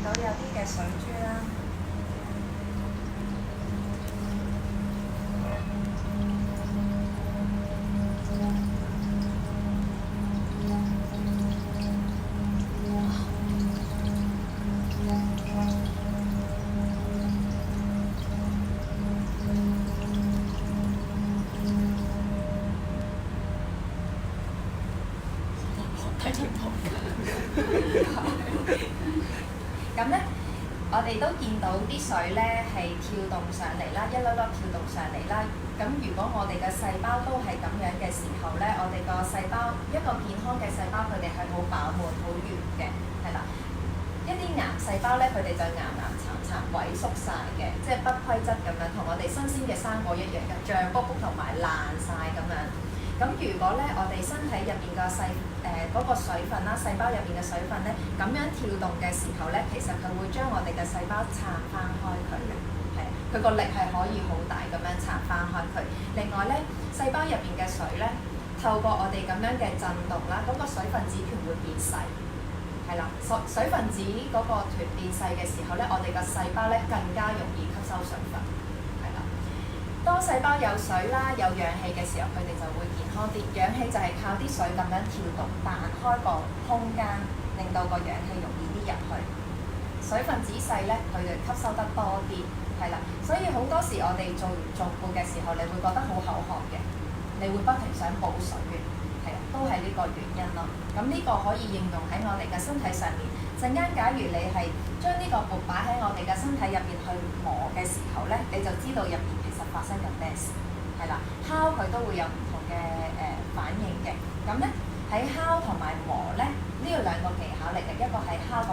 到有啲嘅水珠啦。咁咧，我哋都見到啲水咧係跳動上嚟啦，一粒粒跳動上嚟啦。咁如果我哋嘅細胞都係咁樣嘅時候咧，我哋個細胞一個健康嘅細胞，佢哋係好飽滿、好圓嘅，係啦。一啲癌細胞咧，佢哋就癌癌殘殘、萎縮晒嘅，即係不規則咁樣，同我哋新鮮嘅生果一樣嘅，脹卜卜同埋爛晒咁樣。咁如果咧，我哋身體入邊個嗰個水分啦，細胞入邊嘅水分咧，咁樣跳動嘅時候咧，其實佢會將我哋嘅細胞撐翻開佢嘅，係佢個力係可以好大咁樣撐翻開佢。另外咧，細胞入邊嘅水咧，透過我哋咁樣嘅震動啦，嗰個水分子團會變細，係啦，水分子嗰個團變細嘅時候咧，我哋個細胞咧更加容易吸收水分。當細胞有水啦，有氧氣嘅時候，佢哋就會健康啲。氧氣就係靠啲水咁樣跳動，彈開個空間，令到個氧氣容易啲入去。水分子細咧，佢哋吸收得多啲，係啦。所以好多時我哋做完頌缽嘅時候，你會覺得好口渴嘅，你會不停想補水嘅，係啊，都係呢個原因咯。咁呢個可以應用喺我哋嘅身體上面。陣間假如你係將呢個缽擺喺我哋嘅身體入邊去磨嘅時候咧，你就知道入邊發生緊咩事，係啦，敲佢都會有唔同嘅反應嘅。咁咧喺敲同埋磨咧，呢個兩個技巧嚟嘅，一個係敲個